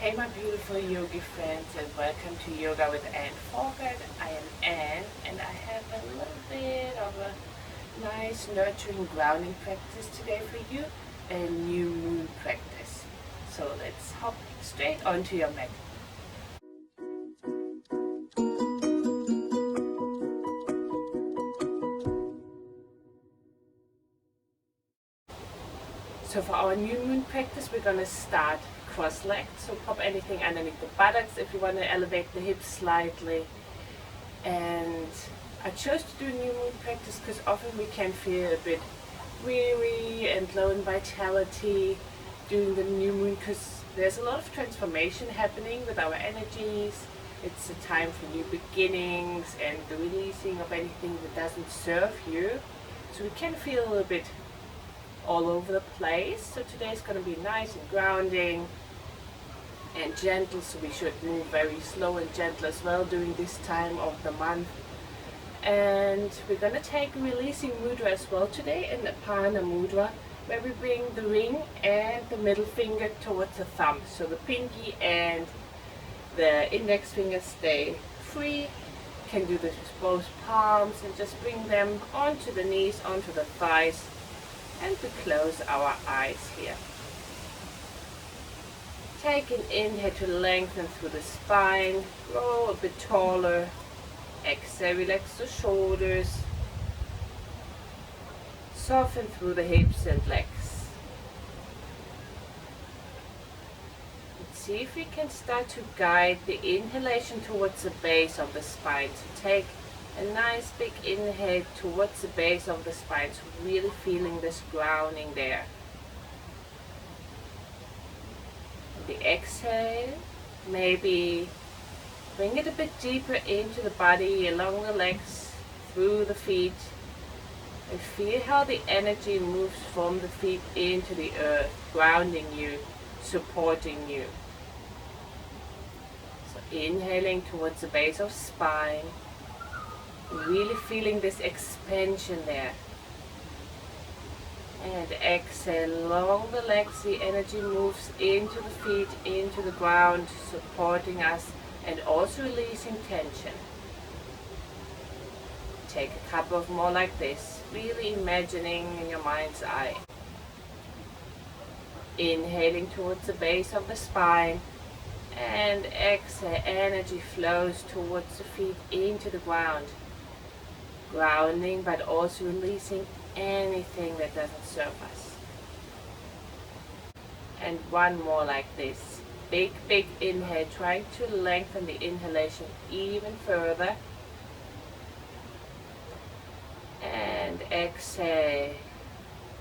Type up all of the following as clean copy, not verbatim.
Hey my beautiful yogi friends, and welcome to Yoga with Anne Forget. I am Anne and I have a little bit of a nice nurturing grounding practice today for you, a new moon practice. So let's hop straight onto your mat. So for our new moon practice, we're going to start cross-legged. So pop anything underneath the buttocks if you want to elevate the hips slightly. And I chose to do new moon practice because often we can feel a bit weary and low in vitality during the new moon, because there's a lot of transformation happening with our energies. It's a time for new beginnings and the releasing of anything that doesn't serve you. So we can feel a little bit all over the place. So today is going to be nice and grounding and gentle, so we should move very slow and gentle as well during this time of the month. And we're going to take releasing mudra as well today, in the Apana mudra, where we bring the ring and the middle finger towards the thumb. So the pinky and the index finger stay free. You can do this with both palms and just bring them onto the knees, onto the thighs, and we close our eyes here. Take an inhale to lengthen through the spine, grow a bit taller. Exhale, relax the shoulders, soften through the hips and legs. Let's see if we can start to guide the inhalation towards the base of the spine. So take a nice big inhale towards the base of the spine, so really feeling this grounding there. And the exhale, maybe bring it a bit deeper into the body, along the legs, through the feet, and feel how the energy moves from the feet into the earth, grounding you, supporting you. So inhaling towards the base of spine, really feeling this expansion there. And exhale along the legs, the energy moves into the feet, into the ground, supporting us and also releasing tension. Take a couple of more like this, really imagining in your mind's eye. Inhaling towards the base of the spine, and exhale, energy flows towards the feet into the ground. Grounding, but also releasing anything that doesn't serve us. And one more like this. Big inhale, trying to lengthen the inhalation even further. And exhale,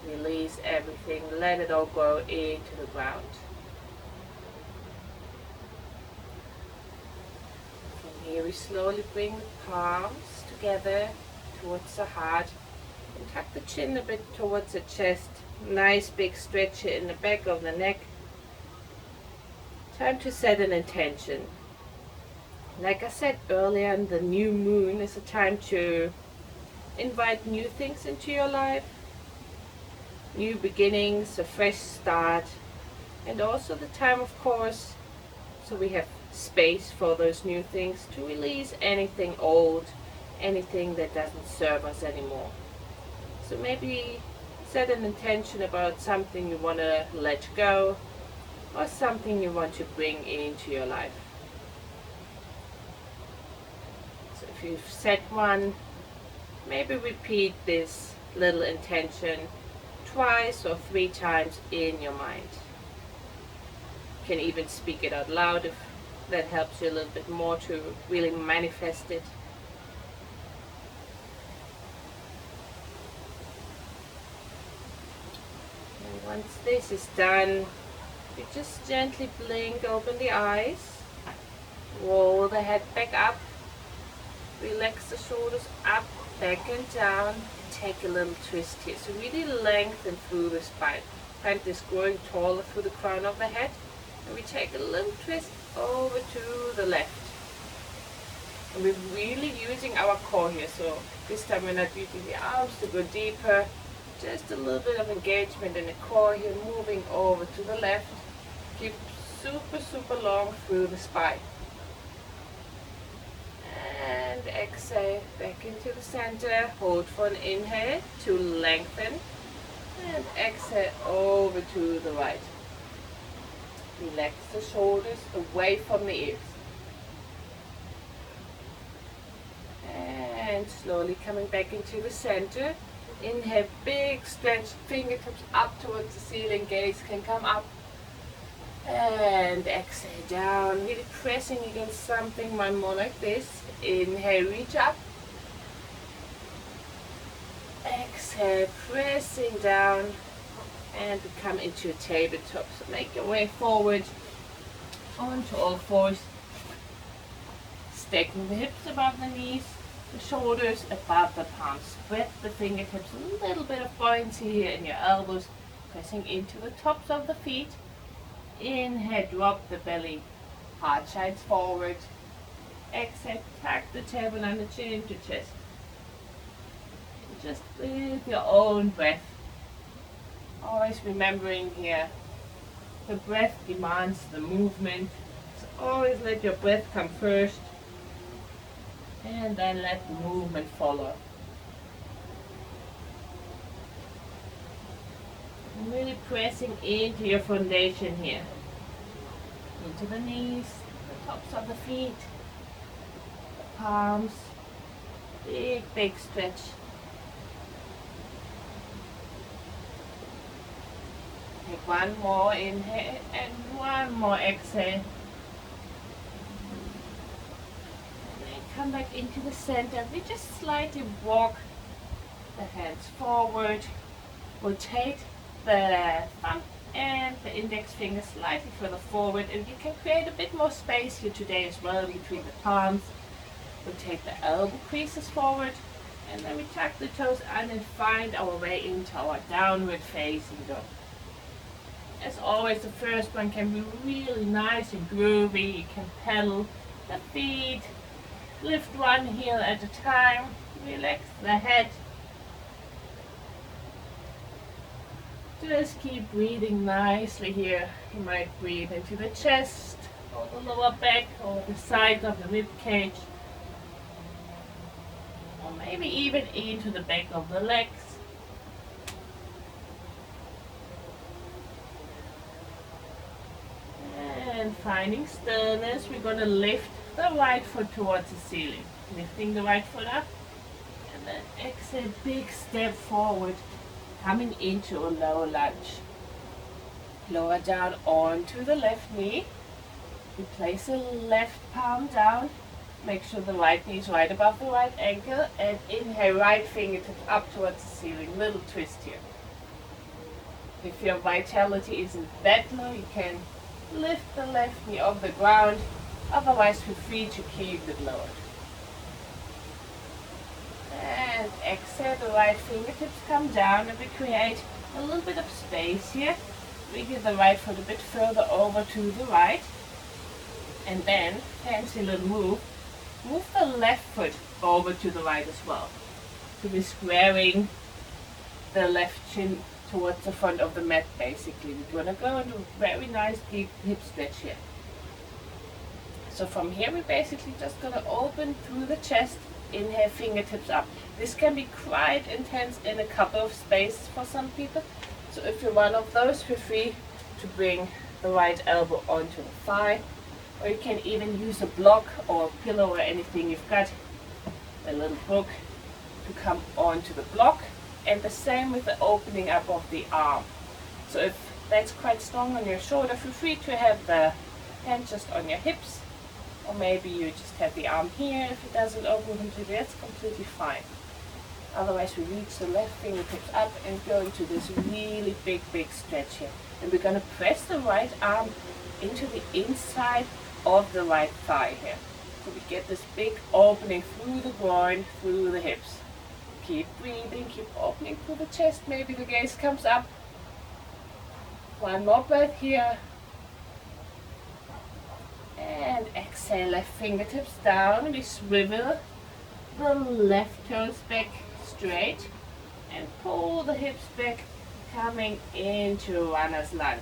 release everything, let it all go into the ground. From here we slowly bring the palms together towards the heart and tuck the chin a bit towards the chest. Nice big stretch in the back of the neck. Time to set an intention. Like I said earlier, the new moon is a time to invite new things into your life, new beginnings, a fresh start, and also the time, of course, so we have space for those new things, to release anything old, anything that doesn't serve us anymore. So maybe set an intention about something you want to let go, or something you want to bring into your life. So if you've set one, maybe repeat this little intention twice or 3 times in your mind. You can even speak it out loud if that helps you a little bit more to really manifest it. And once this is done, you just gently blink, open the eyes, roll the head back up, relax the shoulders up, back and down, take a little twist here. So really lengthen through the spine. Find this growing taller through the crown of the head. And we take a little twist over to the left. And we're really using our core here. So this time we're not using the arms to go deeper. Just a little bit of engagement in the core here, moving over to the left. Keep super, super long through the spine. And exhale back into the center. Hold for an inhale to lengthen. And exhale over to the right. Relax the shoulders away from the ears. And slowly coming back into the center. Inhale, big stretch, fingertips up towards the ceiling, gaze can come up. And exhale down, really pressing against something, one more like this. Inhale, reach up. Exhale, pressing down. And we come into a tabletop. So make your way forward onto all fours. Stacking the hips above the knees. The shoulders above the palms. Spread the fingertips, a little bit of buoyancy here in your elbows, pressing into the tops of the feet. Inhale, drop the belly, heart shines forward. Exhale, tuck the tailbone and the chin into chest. And just with your own breath. Always remembering here, the breath demands the movement. So always let your breath come first. And then let the movement follow. And really pressing into your foundation here. Into the knees, the tops of the feet, the palms. Big, big stretch. Take one more inhale and one more exhale. Come back into the center. We just slightly walk the hands forward. Rotate the thumb and the index finger slightly further forward. And you can create a bit more space here today as well between the palms. Rotate the elbow creases forward. And then we tuck the toes and then find our way into our downward facing dog. As always, the first one can be really nice and groovy. You can pedal the feet. Lift one heel at a time, relax the head. Just keep breathing nicely here. You might breathe into the chest, or the lower back, or the sides of the rib cage. Or maybe even into the back of the legs. And finding stillness, we're going to lift the right foot towards the ceiling. Lifting the right foot up. And then exhale, big step forward. Coming into a low lunge. Lower down onto the left knee. We place the left palm down. Make sure the right knee is right above the right ankle. And inhale, right fingertips up towards the ceiling. Little twist here. If your vitality isn't that low, you can lift the left knee off the ground. Otherwise, feel free to keep it lowered. And exhale, the right fingertips come down and we create a little bit of space here. We get the right foot a bit further over to the right. And then, fancy little move, move the left foot over to the right as well. So we're squaring the left shin towards the front of the mat basically. We're going to go into a very nice deep hip stretch here. So from here we're basically just going to open through the chest, inhale, fingertips up. This can be quite intense in a couple of spaces for some people. So if you're one of those, feel free to bring the right elbow onto the thigh. Or you can even use a block or a pillow or anything you've got, a little book, to come onto the block. And the same with the opening up of the arm. So if that's quite strong on your shoulder, feel free to have the hand just on your hips. Or maybe you just have the arm here. If it doesn't open completely, that's completely fine. Otherwise, we reach the left fingertips up and go into this really big, big stretch here. And we're going to press the right arm into the inside of the right thigh here. So we get this big opening through the groin, through the hips. Keep breathing, keep opening through the chest. Maybe the gaze comes up. One more breath here. And exhale, left fingertips down. We swivel the left toes back straight and pull the hips back, coming into runner's lunge.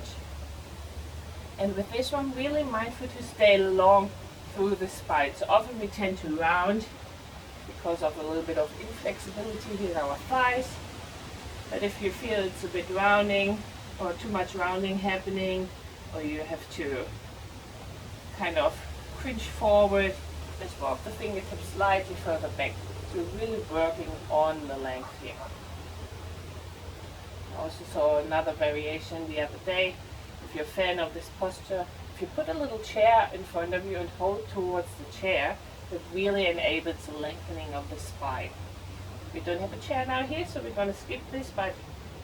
And with this one, really mindful to stay long through the spine. So often we tend to round because of a little bit of inflexibility here in our thighs. But if you feel it's a bit rounding or too much rounding happening, or you have to kind of cringe forward, just walk the fingertips slightly further back. So really working on the length here. I also saw another variation the other day. If you're a fan of this posture, if you put a little chair in front of you and hold towards the chair, it really enables the lengthening of the spine. We don't have a chair now here, so we're going to skip this, but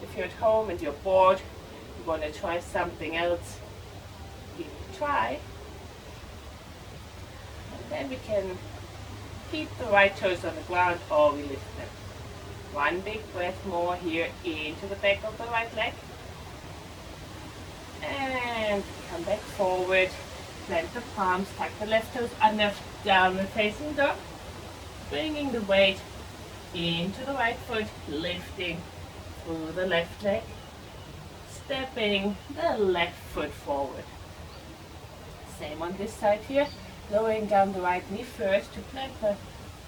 if you're at home and you're bored, you want to try something else, give it a try. And then we can keep the right toes on the ground or we lift them. One big breath more here into the back of the right leg. And come back forward, plant the palms, tuck the left toes under, downward facing dog. Bringing the weight into the right foot, lifting through the left leg. Stepping the left foot forward. Same on this side here. Lowering down the right knee first to plant the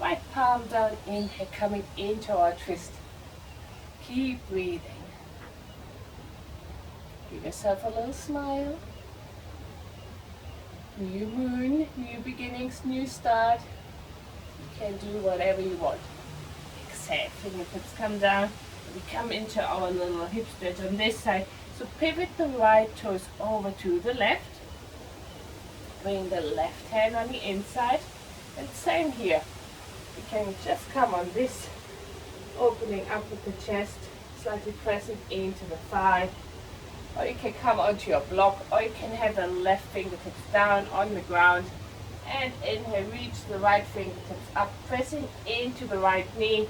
right palm down, inhale, coming into our twist. Keep breathing. Give yourself a little smile. New moon, new beginnings, new start. You can do whatever you want. Exhale, fingertips come down. We come into our little hip stretch on this side. So pivot the right toes over to the left. Bring the left hand on the inside. And same here. You can just come on this, opening up with the chest, slightly pressing into the thigh. Or you can come onto your block, or you can have the left fingertips down on the ground. And inhale, reach the right fingertips up, pressing into the right knee,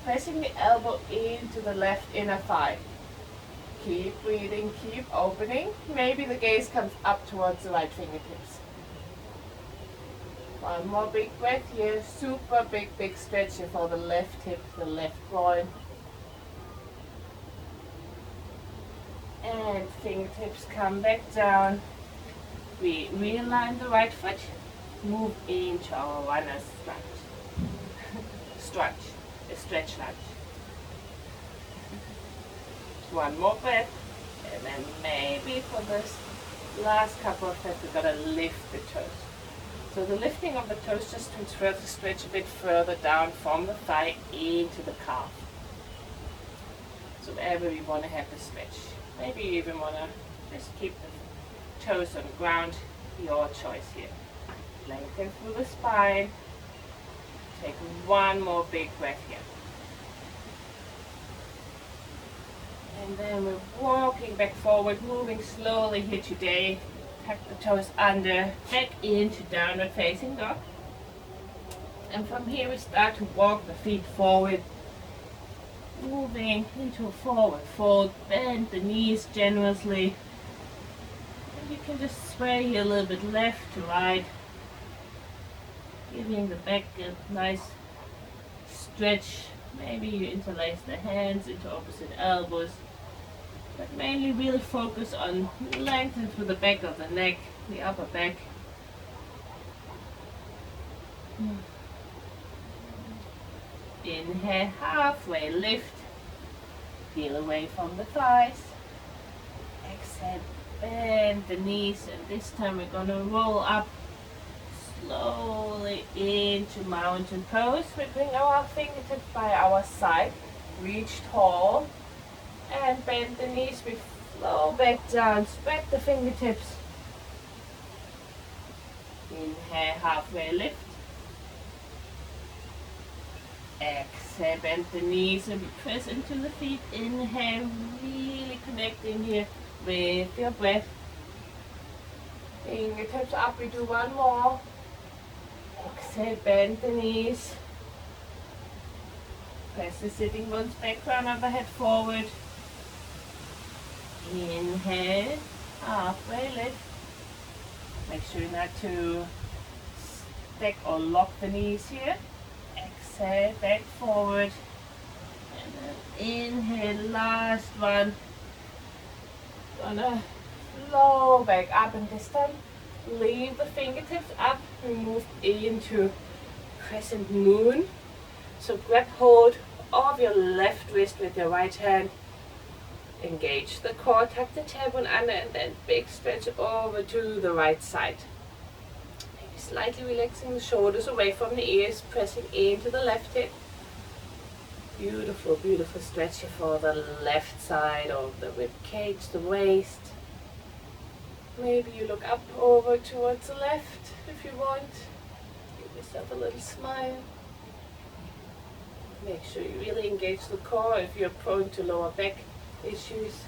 pressing the elbow into the left inner thigh. Keep breathing, keep opening. Maybe the gaze comes up towards the right fingertips. One more big breath here, super big stretch here for the left hip, the left groin. And fingertips come back down. We realign the right foot, move into our runner's lunge. Stretch lunge. One more breath, and then maybe for this last couple of breaths we're going to lift the toes. So the lifting of the toes just transfers the stretch a bit further down from the thigh into the calf. So wherever we want to have the stretch. Maybe you even want to just keep the toes on the ground, your choice here. Lengthen through the spine. Take one more big breath here. And then we're walking back forward, moving slowly here today. Tuck the toes under, back into downward facing dog. And from here we start to walk the feet forward, moving into a forward fold, bend the knees generously. And you can just sway here a little bit left to right, giving the back a nice stretch. Maybe you interlace the hands into opposite elbows, but mainly really focus on lengthen through the back of the neck, the upper back. Inhale, halfway lift, peel away from the thighs. Exhale, bend the knees, and this time we're going to roll up slowly into mountain pose. We bring our fingertips by our side, reach tall, and bend the knees. We flow back down, spread the fingertips. Inhale, halfway lift. Exhale, bend the knees and we press into the feet. Inhale, really connecting here with your breath. Fingertips up, we do one more. Exhale, bend the knees. Press the sitting bones back, crown of the head forward. Inhale, halfway lift. Make sure not to stack or lock the knees here. Exhale, back forward. And then inhale, last one. Gonna slow back up, and this time leave the fingertips up, we move into crescent moon. So grab hold of your left wrist with your right hand, engage the core, tuck the tailbone under, and then big stretch over to the right side. Maybe slightly relaxing the shoulders away from the ears, pressing into the left hip. Beautiful, beautiful stretch here for the left side of the rib cage, the waist. Maybe you look up over towards the left if you want. Give yourself a little smile. Make sure you really engage the core if you're prone to lower back issues.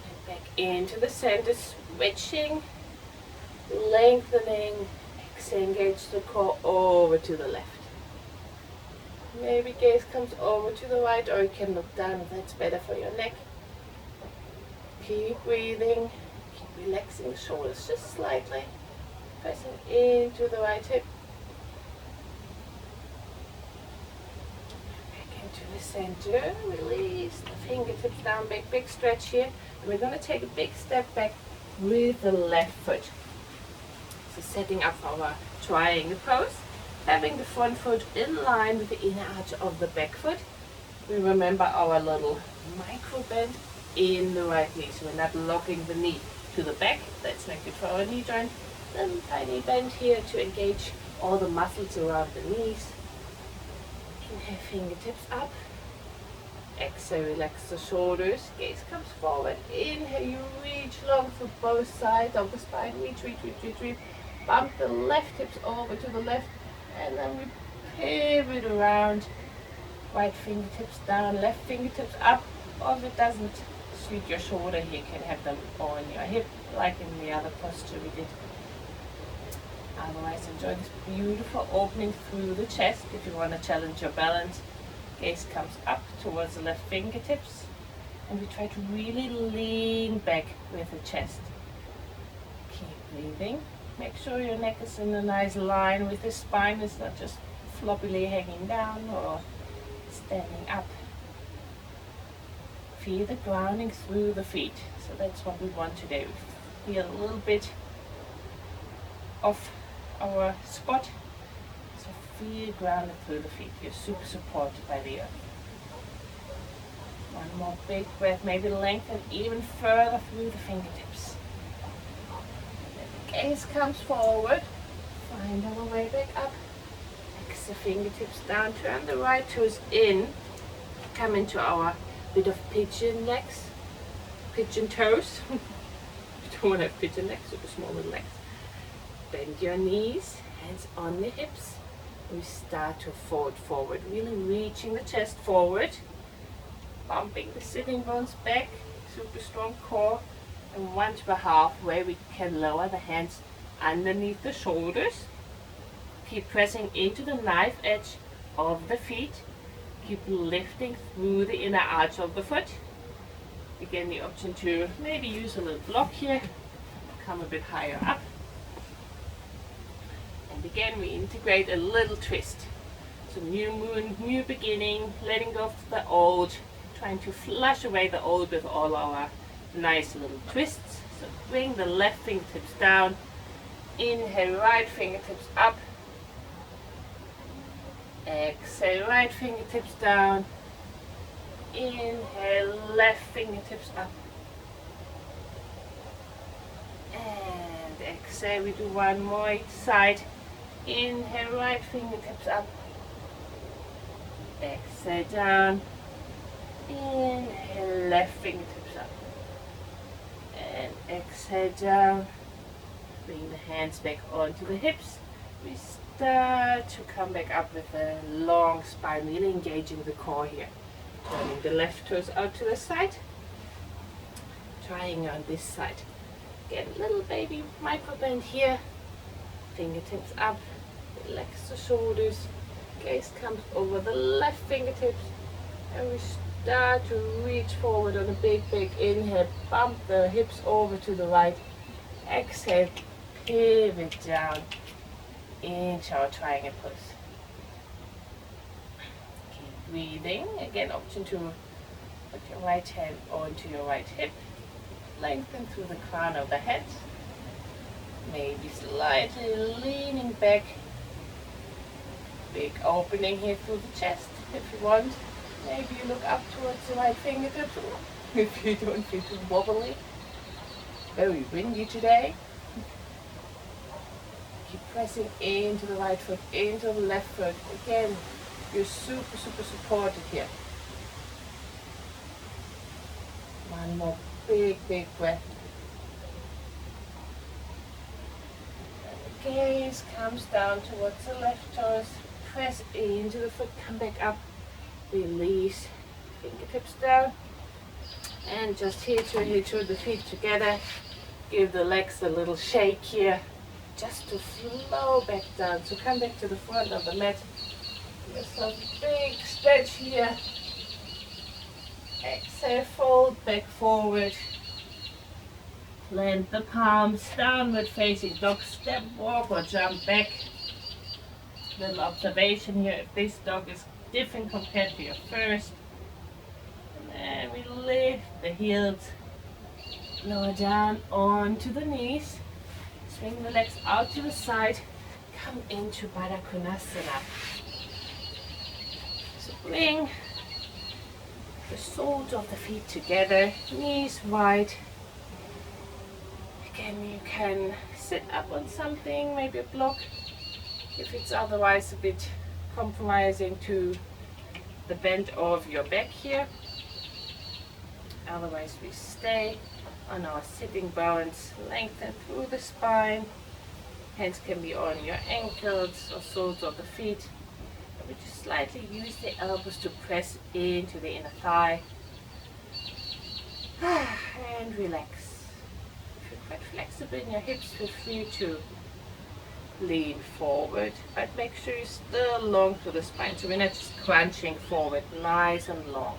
And back into the center, switching, lengthening. Exhale, engage the core over to the left. Maybe gaze comes over to the right, or you can look down if that's better for your neck. Keep breathing, keep relaxing the shoulders just slightly, pressing into the right hip. Back into the center, release the fingertips down, big stretch here. And we're going to take a big step back with the left foot. So setting up our triangle pose. Having the front foot in line with the inner arch of the back foot. We remember our little micro bend in the right knee. So we're not locking the knee to the back. That's not good for our knee joint. Then tiny bend here to engage all the muscles around the knees. Inhale, fingertips up. Exhale, relax the shoulders. Gaze comes forward. Inhale, you reach long through both sides of the spine. Reach. Bump the left hips over to the left. And then we pivot around, right fingertips down, left fingertips up, or if it doesn't suit your shoulder, you can have them on your hip, like in the other posture we did. Otherwise, enjoy this beautiful opening through the chest. If you want to challenge your balance, gaze comes up towards the left fingertips, and we try to really lean back with the chest. Keep breathing. Make sure your neck is in a nice line with the spine. It's not just floppily hanging down or standing up. Feel the grounding through the feet. So that's what we want today. Feel a little bit of our spot. So feel grounded through the feet. You're super supported by the earth. One more big breath. Maybe lengthen even further through the fingertips. Gaze comes forward, find our way back up, flex the fingertips down, turn the right toes in, come into our bit of pigeon legs, pigeon toes. You don't want to have pigeon legs, super small little legs. Bend your knees, hands on the hips. We start to fold forward, really reaching the chest forward, bumping the sitting bones back, super strong core. And once we're halfway, we can lower the hands underneath the shoulders. Keep pressing into the knife edge of the feet. Keep lifting through the inner arch of the foot. Again, the option to maybe use a little block here. Come a bit higher up. And again, we integrate a little twist. So new moon, new beginning, letting go of the old, trying to flush away the old with all our nice little twists. So bring the left fingertips down. Inhale, right fingertips up. Exhale, right fingertips down. Inhale, left fingertips up. And exhale, we do one more each side. Inhale, right fingertips up. Exhale, down. Inhale, left fingertips up. And exhale down. Bring the hands back onto the hips. We start to come back up with a long spine, really engaging the core here. Turning the left toes out to the side. Trying on this side. Again, little baby micro bend here. Fingertips up. Relax the shoulders. Gaze comes over the left fingertips. And we start to reach forward on a big inhale. Bump the hips over to the right. Exhale, pivot down into our triangle pose. Keep breathing. Again, option to put your right hand onto your right hip. Lengthen through the crown of the head. Maybe slightly leaning back. Big opening here through the chest if you want. Maybe you look up towards the right fingertips if you don't feel too wobbly. Very windy today. Keep pressing into the right foot, into the left foot. Again, you're super supported here. One more big breath. And the gaze comes down towards the left toes. Press into the foot, come back up. Release, fingertips down. And just heel to the feet together. Give the legs a little shake here. Just to flow back down. So come back to the front of the mat. Give yourself a big stretch here. Exhale, fold back forward. Plant the palms, downward facing dog, step, walk or jump back. Little observation here, if this dog is different compared to your first. And then we lift the heels, lower down onto the knees. Swing the legs out to the side. Come into Baddha Konasana. So bring the soles of the feet together, knees wide. Again, you can sit up on something, maybe a block, if it's otherwise a bit compromising to the bend of your back here. Otherwise, we stay on our sitting bones, lengthen through the spine. Hands can be on your ankles or soles of the feet. We just slightly use the elbows to press into the inner thigh. And relax. If you're quite flexible in your hips, feel free to lean forward, but make sure you're still long through the spine, so we're not just crunching forward, nice and long.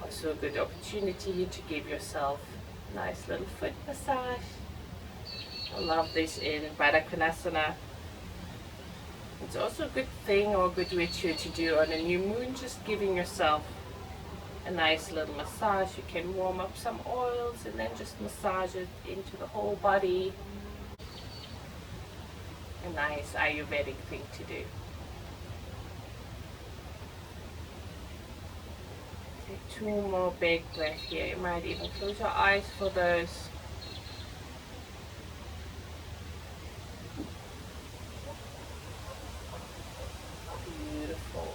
Also a good opportunity to give yourself a nice little foot massage. I love this in Baddha Konasana. It's also a good thing or a good ritual to do on a new moon, just giving yourself a nice little massage. You can warm up some oils and then just massage it into the whole body. A nice Ayurvedic thing to do. Take 2 more big breaths here. You might even close your eyes for those. Beautiful.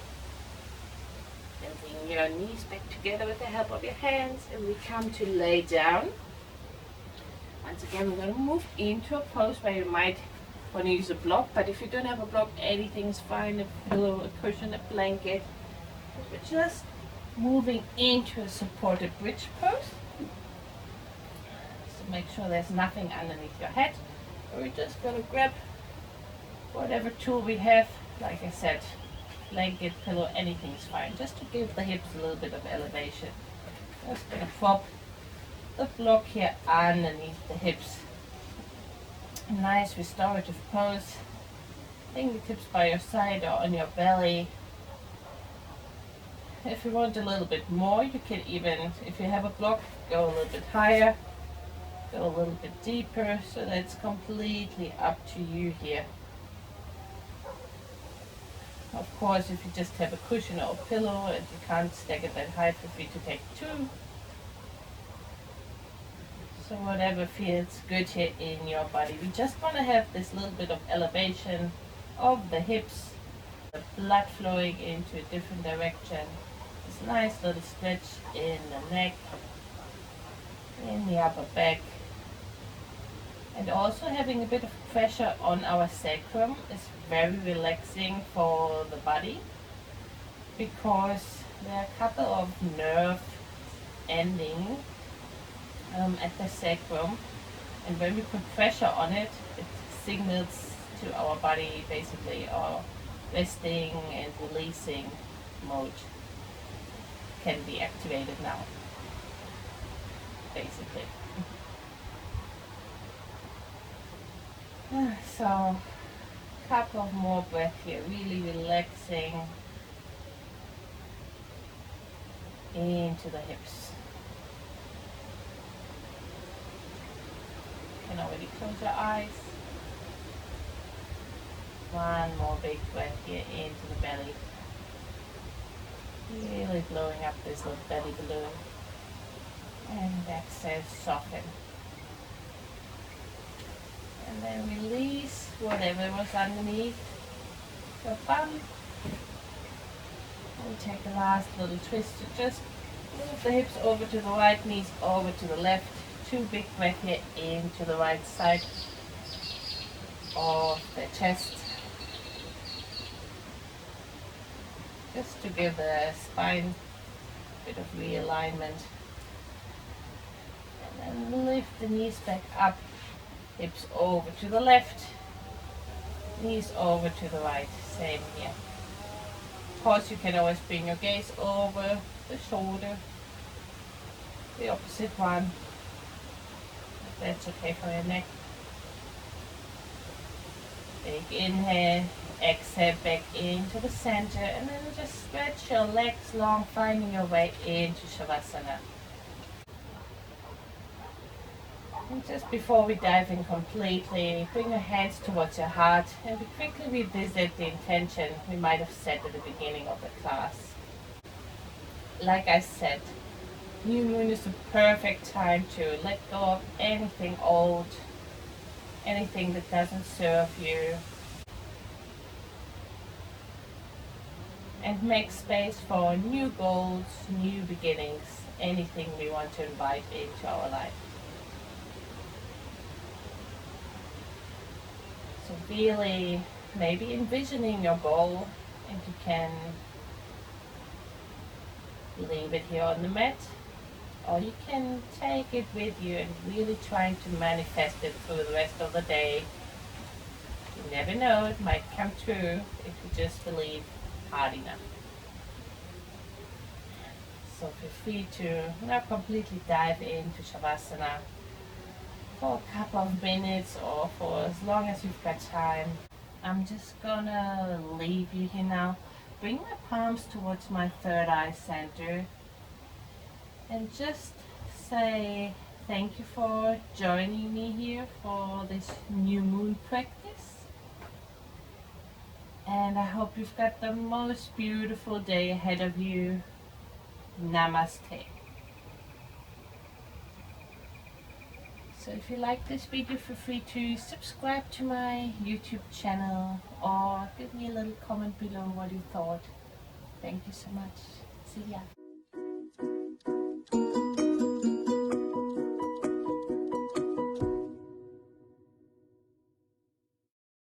And bring your knees back together with the help of your hands, and we come to lay down. Once again, we're going to move into a pose where you might want to use a block, but if you don't have a block, anything is fine. A pillow, a cushion, a blanket. We're just moving into a supported bridge pose. So make sure there's nothing underneath your head. We're just going to grab whatever tool we have. Like I said, blanket, pillow, anything's fine. Just to give the hips a little bit of elevation. Just going to prop the block here underneath the hips. A nice restorative pose. Fingertips by your side or on your belly. If you want a little bit more, you can even, if you have a block, go a little bit higher, go a little bit deeper, so that's completely up to you here. Of course, if you just have a cushion or a pillow and you can't stack it that high, feel free to take 2. So whatever feels good here in your body. We just want to have this little bit of elevation of the hips, the blood flowing into a different direction. This nice little stretch in the neck, in the upper back. And also having a bit of pressure on our sacrum is very relaxing for the body, because there are a couple of nerve endings at the sacrum, and when we put pressure on it, it signals to our body basically our resting and releasing mode can be activated now, basically. So, a couple of more breaths here, really relaxing into the hips. can already close your eyes. One more big breath here into the belly. Really blowing up this little belly balloon. And exhale, soften. And then release whatever was underneath your bum. And take the last little twist to just move the hips over to the right, knees over to the left. Two big breaths here into the right side of the chest. Just to give the spine a bit of realignment. And then lift the knees back up, hips over to the left, knees over to the right, same here. Of course, you can always bring your gaze over the shoulder, the opposite one, if that's okay for your neck. Big inhale, exhale back into the center, and then just stretch your legs long, finding your way into Shavasana. And just before we dive in completely, bring your hands towards your heart and we quickly revisit the intention we might have set at the beginning of the class. Like I said, new moon is the perfect time to let go of anything old, anything that doesn't serve you, and make space for new goals, new beginnings, anything we want to invite into our life. So really maybe envisioning your goal, and you can leave it here on the mat, or you can take it with you and really trying to manifest it through the rest of the day. You never know, it might come true if you just believe hard enough. So feel free to now completely dive into Shavasana for a couple of minutes or for as long as you've got time. I'm just gonna leave you here now. Bring my palms towards my third eye center and just say thank you for joining me here for this new moon practice. And I hope you've got the most beautiful day ahead of you. Namaste. So if you like this video, feel free to subscribe to my YouTube channel or give me a little comment below what you thought. Thank you so much. See ya.